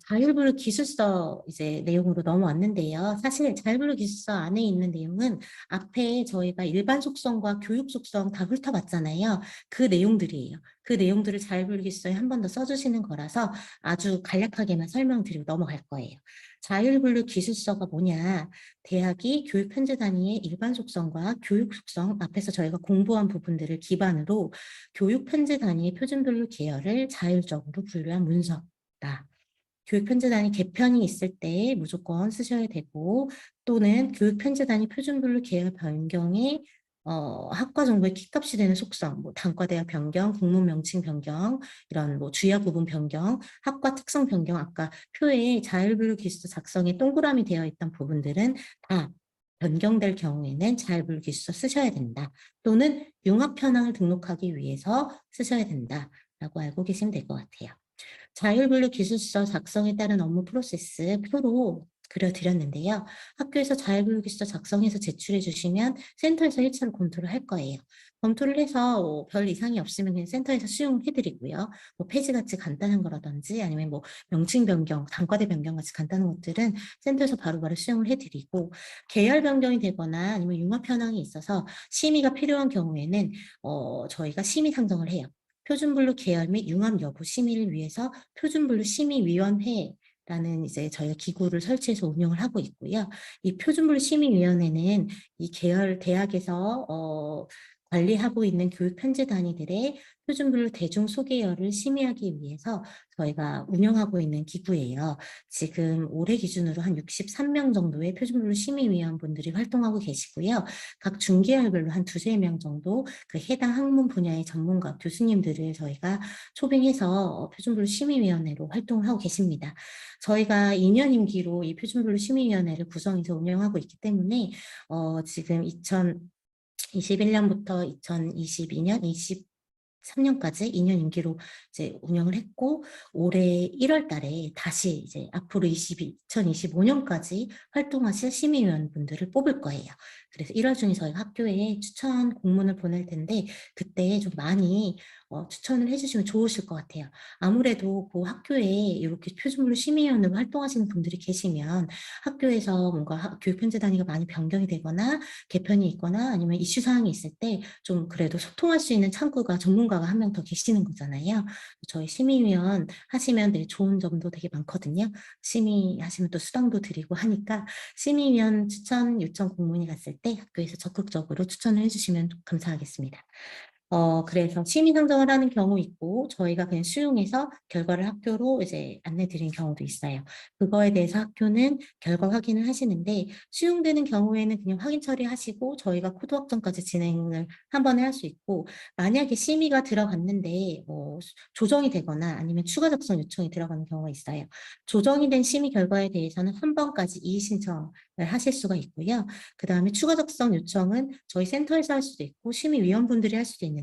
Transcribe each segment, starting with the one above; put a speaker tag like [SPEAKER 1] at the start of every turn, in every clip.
[SPEAKER 1] 자율분류 기술서 이제 내용으로 넘어왔는데요. 사실 자율분류 기술서 안에 있는 내용은 앞에 저희가 일반 속성과 교육 속성 다 훑어봤잖아요. 그 내용들이에요. 그 내용들을 자율분류 기술서에 한 번 더 써주시는 거라서 아주 간략하게만 설명드리고 넘어갈 거예요. 자율분류 기술서가 뭐냐? 대학이 교육 편제 단위의 일반 속성과 교육 속성, 앞에서 저희가 공부한 부분들을 기반으로 교육 편제 단위의 표준분류 계열을 자율적으로 분류한 문서다. 교육 편제 단위 개편이 있을 때 무조건 쓰셔야 되고, 또는 교육 편제 단위 표준분류 계열 변경에 학과 정보의 키값이 되는 속성, 뭐 단과대학 변경, 공문 명칭 변경, 이런 뭐 주요 부분 변경, 학과 특성 변경, 아까 표에 자율분류 기술서 작성에 동그라미 되어 있던 부분들은 다 변경될 경우에는 자율분류 기술서 쓰셔야 된다. 또는 융합 현황을 등록하기 위해서 쓰셔야 된다라고 알고 계시면 될 것 같아요. 자율분류 기술서 작성에 따른 업무 프로세스 표로 그려드렸는데요. 학교에서 자율분류 기술서 작성해서 제출해 주시면 센터에서 1차로 검토를 할 거예요. 검토를 해서 별 이상이 없으면 그냥 센터에서 수용을 해드리고요. 뭐 폐지같이 간단한 거라든지 아니면 뭐 명칭 변경, 단과대 변경 같이 간단한 것들은 센터에서 바로바로 수용을 해드리고, 계열 변경이 되거나 아니면 융합 현황이 있어서 심의가 필요한 경우에는 저희가 심의 상정을 해요. 표준분류 계열 및 융합 여부 심의를 위해서 표준분류 심의위원회라는 이제 저희가 기구를 설치해서 운영을 하고 있고요. 이 표준분류 심의위원회는 이 계열 대학에서 관리하고 있는 교육 편제 단위들의 표준분류 대중 소개열을 심의하기 위해서 저희가 운영하고 있는 기구예요. 지금 올해 기준으로 한 63명 정도의 표준분류 심의위원분들이 활동하고 계시고요. 각 중계열별로 한 두세 명 정도 그 해당 학문 분야의 전문가, 교수님들을 저희가 초빙해서 표준분류 심의위원회로 활동을 하고 계십니다. 저희가 2년 임기로 이 표준분류 심의위원회를 구성해서 운영하고 있기 때문에 지금 2021년부터 2022년, 3년까지 2년 임기로 이제 운영을 했고, 올해 1월 달에 다시 이제 앞으로 2025년까지 활동하실 심의위원분들을 뽑을 거예요. 그래서 1월 중에 저희 학교에 추천 공문을 보낼 텐데, 그때 좀 많이 추천을 해주시면 좋으실 것 같아요. 아무래도 그 학교에 이렇게 표준분류 심의위원으로 활동하시는 분들이 계시면 학교에서 뭔가 교육 편제 단위가 많이 변경이 되거나 개편이 있거나 아니면 이슈 사항이 있을 때 좀 그래도 소통할 수 있는 창구가 전문가가 한 명 더 계시는 거잖아요. 저희 심의위원 하시면 되게 좋은 점도 되게 많거든요. 심의하시면 또 수당도 드리고 하니까 심의위원 추천 요청 공문이 갔을 때 학교에서 적극적으로 추천을 해주시면 감사하겠습니다. 그래서 심의 상정을 하는 경우 있고, 저희가 그냥 수용해서 결과를 학교로 이제 안내 드린 경우도 있어요. 그거에 대해서 학교는 결과 확인을 하시는데, 수용되는 경우에는 그냥 확인 처리하시고, 저희가 코드 확정까지 진행을 한 번에 할 수 있고, 만약에 심의가 들어갔는데, 조정이 되거나 아니면 추가 작성 요청이 들어가는 경우가 있어요. 조정이 된 심의 결과에 대해서는 한 번까지 이의 신청을 하실 수가 있고요. 그 다음에 추가 작성 요청은 저희 센터에서 할 수도 있고, 심의위원분들이 할 수도 있는데,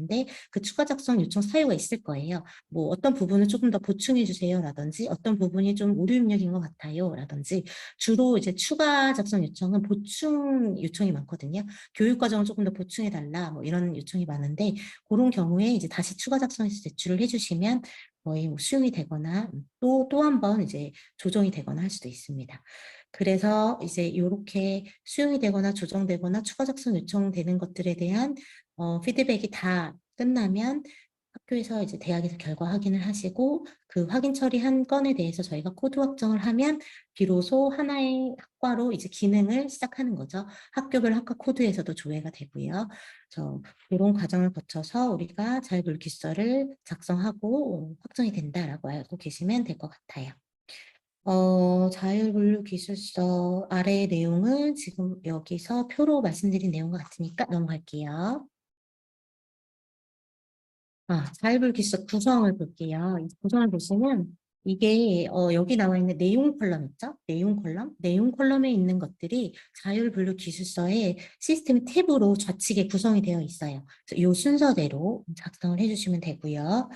[SPEAKER 1] 그 추가 작성 요청 사유가 있을 거예요. 뭐 어떤 부분을 조금 더 보충해 주세요라든지, 어떤 부분이 좀 오류 입력인 것 같아요라든지, 주로 이제 추가 작성 요청은 보충 요청이 많거든요. 교육 과정을 조금 더 보충해 달라, 뭐 이런 요청이 많은데, 그런 경우에 이제 다시 추가 작성해서 제출을 해주시면 거의 뭐 수용이 되거나 또 한 번 이제 조정이 되거나 할 수도 있습니다. 그래서 이제 이렇게 수용이 되거나 조정되거나 추가 작성 요청되는 것들에 대한 피드백이 다 끝나면 학교에서 이제 대학에서 결과 확인을 하시고, 그 확인 처리한 건에 대해서 저희가 코드 확정을 하면 비로소 하나의 학과로 이제 기능을 시작하는 거죠. 학교별 학과 코드에서도 조회가 되고요. 이런 과정을 거쳐서 우리가 자율분류기술서를 작성하고 확정이 된다라고 알고 계시면 될 것 같아요. 자율분류기술서 아래의 내용은 지금 여기서 표로 말씀드린 내용과 같으니까 넘어갈게요. 자율분류기술서 구성을 볼게요. 이 구성을 보시면 이게 여기 나와 있는 내용 컬럼 있죠? 내용 컬럼? 내용 컬럼에 있는 것들이 자율분류기술서의 시스템 탭으로 좌측에 구성이 되어 있어요. 이 순서대로 작성을 해주시면 되고요.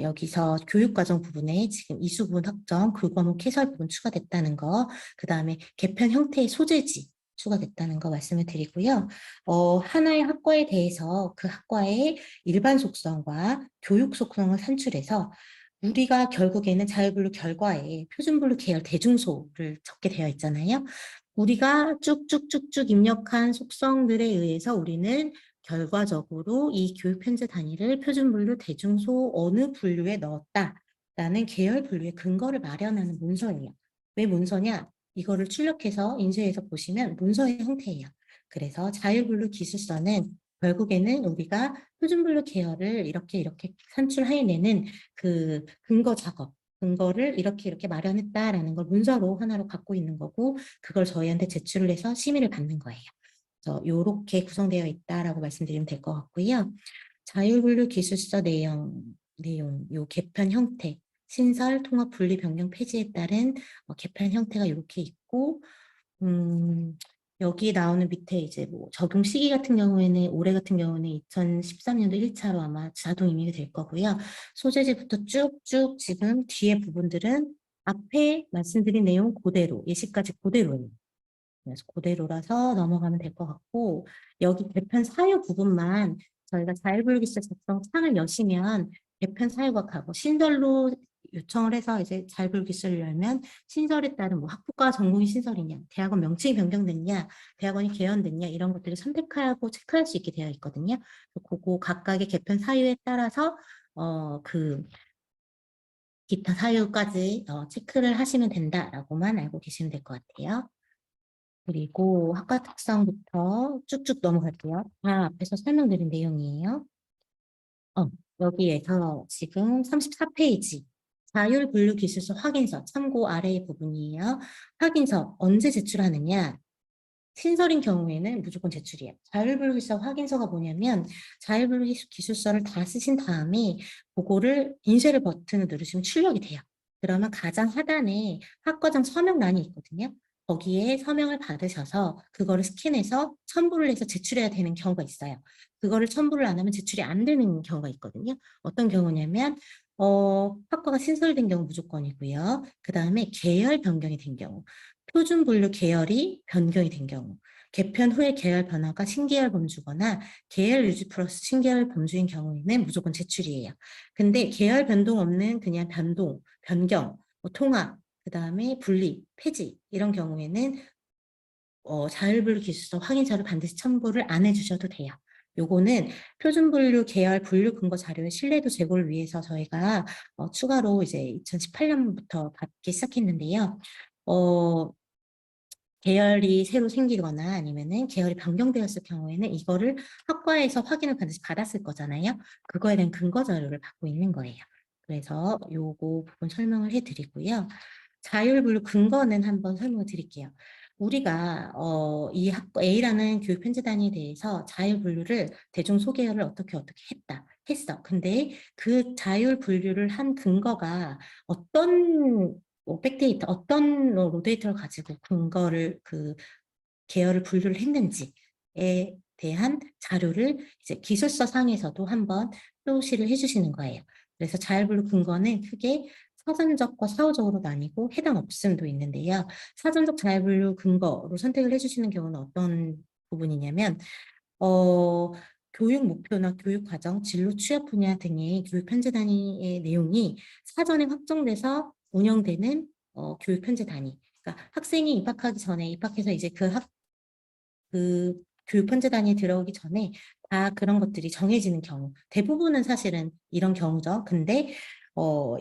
[SPEAKER 1] 여기서 교육과정 부분에 지금 이수 부분 확정, 그 과목 해설 부분 추가됐다는 거, 그 다음에 개편 형태의 소재지 추가됐다는 거 말씀을 드리고요. 하나의 학과에 대해서 그 학과의 일반 속성과 교육 속성을 산출해서 우리가 결국에는 자율분류 결과에 표준분류 계열 대중소를 적게 되어 있잖아요. 우리가 쭉쭉쭉쭉 입력한 속성들에 의해서 우리는 결과적으로 이 교육 편제 단위를 표준분류 대중소 어느 분류에 넣었다라는 계열 분류의 근거를 마련하는 문서예요. 왜 문서냐? 이거를 출력해서 인쇄해서 보시면 문서의 형태예요. 그래서 자율분류 기술서는 결국에는 우리가 표준분류 계열을 이렇게 산출해내는 그 근거 작업, 근거를 이렇게 마련했다라는 걸 문서로 하나로 갖고 있는 거고, 그걸 저희한테 제출을 해서 심의를 받는 거예요. 그래서 이렇게 구성되어 있다라고 말씀드리면 될 것 같고요. 자율분류 기술서 요 개편 형태, 신설, 통합, 분리, 변경, 폐지에 따른 개편 형태가 이렇게 있고, 여기 나오는 밑에 이제 뭐 적용 시기 같은 경우에는 올해 같은 경우는 2013년도 1차로 아마 자동 입력이 될 거고요. 소재지부터 쭉쭉 지금 뒤에 부분들은 앞에 말씀드린 내용 그대로, 예시까지 그대로예요. 그래서 그대로라서 넘어가면 될 것 같고, 여기 개편 사유 부분만 저희가 자율분류기술 작성 창을 여시면 개편 사유가 가고, 신설로 요청을 해서 이제 자율분류기술을 열면 신설에 따른 뭐 학부과 전공이 신설이냐, 대학원 명칭이 변경됐냐, 대학원이 개원됐냐, 이런 것들을 선택하고 체크할 수 있게 되어 있거든요. 그거 각각의 개편 사유에 따라서 그 기타 사유까지 체크를 하시면 된다라고만 알고 계시면 될 것 같아요. 그리고 학과 특성부터 쭉쭉 넘어갈게요. 다 앞에서 설명드린 내용이에요. 여기에서 지금 34페이지 자율분류기술서 확인서 참고 아래의 부분이에요. 확인서 언제 제출하느냐? 신설인 경우에는 무조건 제출이에요. 자율분류기술서 확인서가 뭐냐면 자율분류기술서를 다 쓰신 다음에 그거를 인쇄를 버튼을 누르시면 출력이 돼요. 그러면 가장 하단에 학과장 서명란이 있거든요. 거기에 서명을 받으셔서 그거를 스캔해서 첨부를 해서 제출해야 되는 경우가 있어요. 그거를 첨부를 안 하면 제출이 안 되는 경우가 있거든요. 어떤 경우냐면 학과가 신설된 경우 무조건이고요. 그 다음에 계열 변경이 된 경우, 표준 분류 계열이 변경이 된 경우, 개편 후에 계열 변화가 신계열 범주거나 계열 유지 플러스 신계열 범주인 경우에는 무조건 제출이에요. 근데 계열 변동 없는 그냥 변경, 뭐 통합, 그 다음에 분리, 폐지 이런 경우에는 자율분류 기술서 확인서를 반드시 첨부를 안 해주셔도 돼요. 요거는 표준분류 계열 분류 근거 자료의 신뢰도 제고를 위해서 저희가 추가로 이제 2018년부터 받기 시작했는데요. 계열이 새로 생기거나 아니면은 계열이 변경되었을 경우에는 이거를 학과에서 확인을 반드시 받았을 거잖아요. 그거에 대한 근거 자료를 받고 있는 거예요. 그래서 요거 부분 설명을 해드리고요. 자율분류 근거는 한번 설명을 드릴게요. 우리가 이 학과 A라는 교육 편제단위에 대해서 자율분류를 대중 소개를 어떻게 했어. 근데 그 자율분류를 한 근거가 어떤 백데이터, 어떤 로데이터를 가지고 근거를 계열을 분류를 했는지에 대한 자료를 이제 기술서 상에서도 한번 표시를 해주시는 거예요. 그래서 자율분류 근거는 크게 사전적과 사후적으로 나뉘고 해당 없음도 있는데요. 사전적 자율분류 근거로 선택을 해주시는 경우는 어떤 부분이냐면 교육 목표나 교육 과정, 진로 취업 분야 등의 교육 편제 단위의 내용이 사전에 확정돼서 운영되는 교육 편제 단위. 그러니까 학생이 입학하기 전에 입학해서 이제 그 교육 편제 단위에 들어오기 전에 다 그런 것들이 정해지는 경우. 대부분은 사실은 이런 경우죠. 근데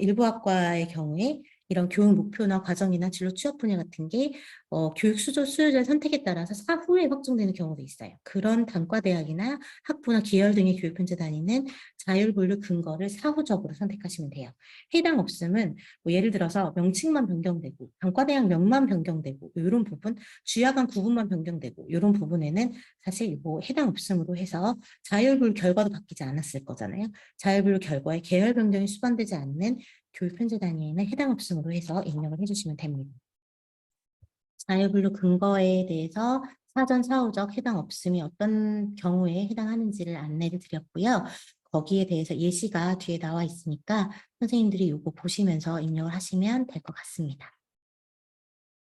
[SPEAKER 1] 일부 학과의 경우에 이런 교육 목표나 과정이나 진로 취업 분야 같은 게 교육 수요자의 선택에 따라서 사후에 확정되는 경우도 있어요. 그런 단과대학이나 학부나 계열 등의 교육 편제 단위는 자율분류 근거를 사후적으로 선택하시면 돼요. 해당 없음은 뭐 예를 들어서 명칭만 변경되고 단과대학 명만 변경되고 이런 부분, 주야간 구분만 변경되고 이런 부분에는 사실 뭐 해당 없음으로 해서 자율분류 결과도 바뀌지 않았을 거잖아요. 자율분류 결과에 계열 변경이 수반되지 않는 교육 편제 단위에는 해당 없음으로 해서 입력을 해주시면 됩니다. 자율분류 근거에 대해서 사전 사후적 해당 없음이 어떤 경우에 해당하는지를 안내를 드렸고요. 거기에 대해서 예시가 뒤에 나와 있으니까 선생님들이 이거 보시면서 입력을 하시면 될 것 같습니다.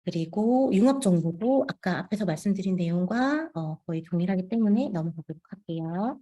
[SPEAKER 1] 그리고 융합정보도 아까 앞에서 말씀드린 내용과 거의 동일하기 때문에 넘어가도록 할게요.